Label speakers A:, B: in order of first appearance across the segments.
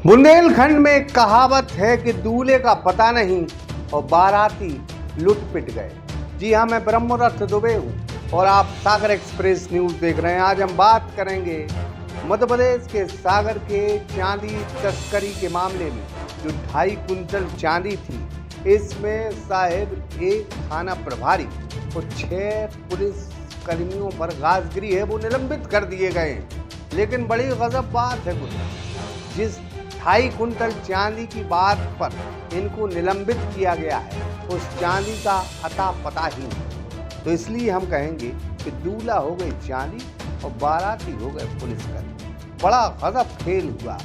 A: बुंदेलखंड में एक कहावत है कि दूल्हे का पता नहीं और बाराती लुट पिट गए। जी हाँ, मैं ब्रह्मरथ दुबे हूँ और आप सागर एक्सप्रेस न्यूज देख रहे हैं। आज हम बात करेंगे मध्य प्रदेश के सागर के चांदी तस्करी के मामले में। जो 2.5 कुंटल चांदी थी, इसमें साहिब एक थाना प्रभारी और 6 पुलिस कर्मियों पर गाजगिरी है, वो निलंबित कर दिए गए हैं। लेकिन बड़ी गजब बात है, जिस 2.5 कुंटल चांदी की बात पर इनको निलंबित किया गया है, उस चांदी का अता पता ही नहीं। तो इसलिए हम कहेंगे कि दूल्हा हो गई चांदी और बाराती हो गए पुलिसकर्मी। बड़ा गजब खेल हुआ।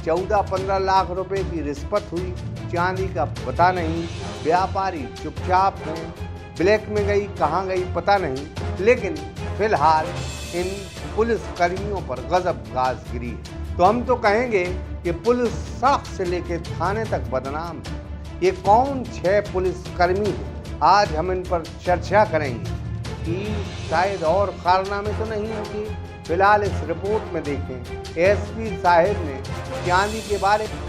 A: 14-15 लाख रुपए की रिश्वत हुई, चांदी का पता नहीं। व्यापारी चुपचाप हैं, ब्लैक में गई कहाँ गई पता नहीं। लेकिन फिलहाल इन पुलिस कर्मियों पर गजब गाजगिरी है। तो हम तो कहेंगे कि पुलिस सड़क से लेकर थाने तक बदनाम है। ये कौन 6 पुलिसकर्मी हैं? आज हम इन पर चर्चा करेंगे कि शायद और कारनामे तो नहीं होंगे। फिलहाल इस रिपोर्ट में देखें, एसपी साहिब ने चांदी के बारे में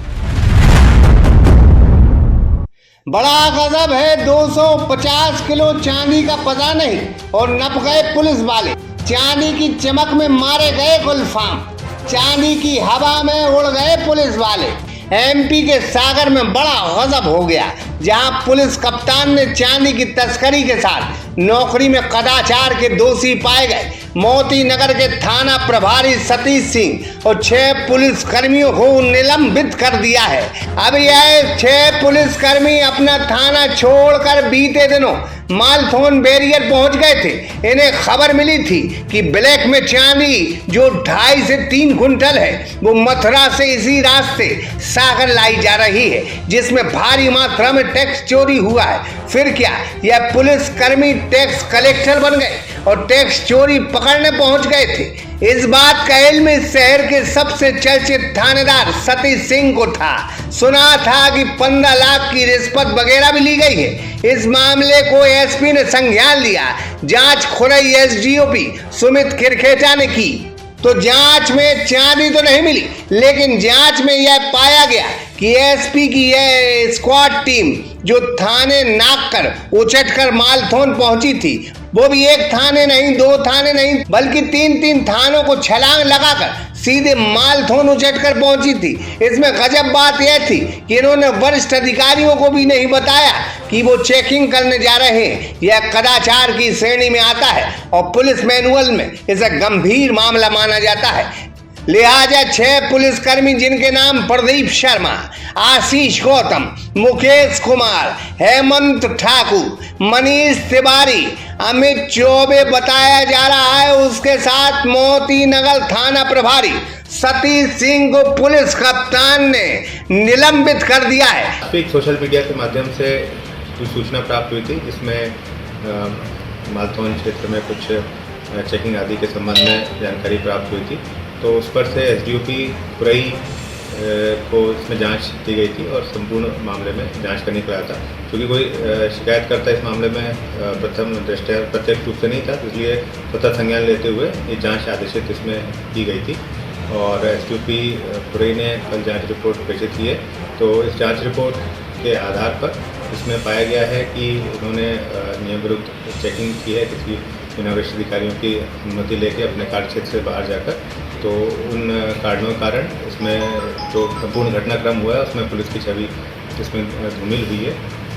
A: बड़ा गजब है। 250 किलो चांदी का पता नहीं और नप गए पुलिस वाले। चांदी की चमक में मारे गए गुलफाम, चांदी की हवा में उड़ गए पुलिस वाले। एमपी के सागर में बड़ा गजब हो गया, जहां पुलिस कप्तान ने चांदी की तस्करी के साथ नौकरी में कदाचार के दोषी पाए गए मोती नगर के थाना प्रभारी सतीश सिंह और 6 पुलिस कर्मियों को निलंबित कर दिया है। अब यह 6 पुलिसकर्मी अपना थाना छोड़कर बीते दिनों मालथोन बैरियर पहुंच गए थे। इन्हें खबर मिली थी कि ब्लैक में चांदी जो 2.5 से 3 कुंटल है, वो मथुरा से इसी रास्ते सागर लाई जा रही है, जिसमें भारी मात्रा में टैक्स चोरी हुआ है। फिर क्या, यह पुलिसकर्मी टैक्स कलेक्टर बन गए और टैक्स चोरी पकड़ने पहुंच गए थे। इस बात का इल्म इस शहर के सबसे चर्चित थानेदार सतीश सिंह को था। सुना था कि 15 लाख की रिश्वत वगैरह भी ली गई है। इस मामले को एसपी ने संज्ञान लिया। जांच खुरई एसडीओपी सुमित खिरखेचा ने की तो जांच में चांदी तो नहीं मिली, लेकिन जांच में यह पाया गया कि एसपी की यह स्क्वाड टीम जो थाने नाक कर उचट कर मालथोन पहुंची थी, वो भी एक थाने नहीं, 2 थाने नहीं, बल्कि 3 थानों को छलांग लगाकर सीधे मालथोन उचट कर पहुंची थी। इसमें गजब बात यह थी कि इन्होंने वरिष्ठ अधिकारियों को भी नहीं बताया कि वो चेकिंग करने जा रहे हैं। यह कदाचार की श्रेणी में आता है और पुलिस मैनुअल में इसे गंभीर मामला माना जाता है। लिहाजा 6 पुलिसकर्मी, जिनके नाम प्रदीप शर्मा, आशीष गौतम, मुकेश कुमार, हेमंत ठाकुर, मनीष तिवारी, अमित चौबे बताया जा रहा है, उसके साथ मोती नगर थाना प्रभारी सतीश सिंह को पुलिस कप्तान ने निलंबित कर दिया है।
B: एक सोशल मीडिया के माध्यम से कुछ सूचना प्राप्त हुई थी, जिसमें मालथोन क्षेत्र में कुछ चेकिंग आदि के संबंध में जानकारी प्राप्त हुई थी। तो उस पर से एसडीओपी खुरई को इसमें जांच की गई थी और संपूर्ण मामले में जांच करने को आया था। क्योंकि कोई शिकायतकर्ता इस मामले में प्रथम दृष्टया प्रत्यक्ष रूप से नहीं था, तो इसलिए स्वतः संज्ञान लेते हुए ये जांच आदेशित इसमें की गई थी और एसडीओपी खुरई ने कल जांच रिपोर्ट प्रेषित की है। तो इस जांच रिपोर्ट के आधार पर इसमें पाया गया है कि उन्होंने नियम विरुद्ध चेकिंग की है, किसी बिना वरिष्ठ अधिकारियों की अनुमति लेके अपने कार्य क्षेत्र से बाहर जाकर। तो उन कारणों के कारण इसमें जो संपूर्ण घटनाक्रम हुआ है, उसमें पुलिस की छवि इसमें धूमिल हुई है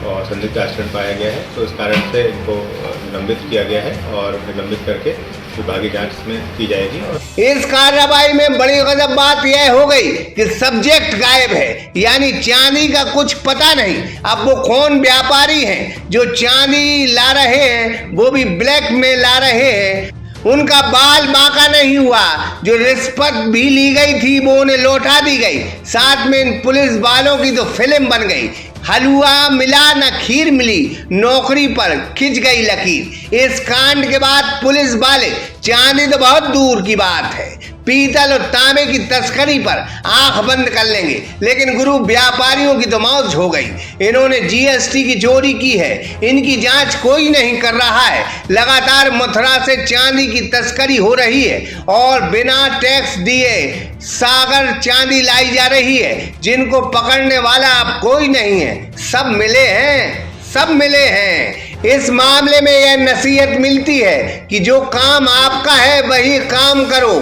B: और संदिग्ध आचरण पाया गया है। तो इस कारण से इनको निलंबित किया गया है और निलंबित करके विभागीय जांच में की जाएगी।
A: इस कार्रवाई में बड़ी गजब बात यह हो गई कि सब्जेक्ट गायब है, यानी चांदी का कुछ पता नहीं। अब वो कौन व्यापारी हैं जो चांदी ला रहे हैं, वो भी ब्लैक में ला रहे हैं। उनका बाल बांका नहीं हुआ। जो रिश्वत भी ली गई थी वो उन्हें लौटा दी गई। साथ में इन पुलिस वालों की तो फिल्म बन गई। हलवा मिला न खीर मिली, नौकरी पर खिंच गई लकीर। इस कांड के बाद पुलिस वाले चांदी तो बहुत दूर की बात है, पीतल और तांबे की तस्करी पर आंख बंद कर लेंगे, लेकिन गुरु व्यापारियों की तो मौज हो गई। इन्होंने जीएसटी की चोरी की है, इनकी जांच कोई नहीं कर रहा है। लगातार मथुरा से चांदी की तस्करी हो रही है और बिना टैक्स दिए सागर चांदी लाई जा रही है, जिनको पकड़ने वाला अब कोई नहीं है। सब मिले हैं, सब मिले हैं। इस मामले में यह नसीहत मिलती है कि जो काम आपका है वही काम करो।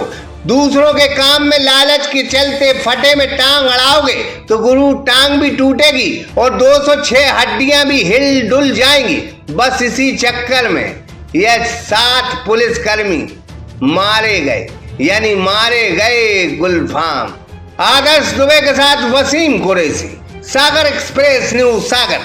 A: दूसरों के काम में लालच के चलते फटे में टांग अड़ाओगे तो गुरु टांग भी टूटेगी और 206 हड्डियां भी हिल डुल जाएंगी। बस इसी चक्कर में यह 7 पुलिसकर्मी मारे गए, यानी मारे गए गुलफाम। आदर्श दुबे के साथ वसीम कुरैशी, सागर एक्सप्रेस न्यूज सागर।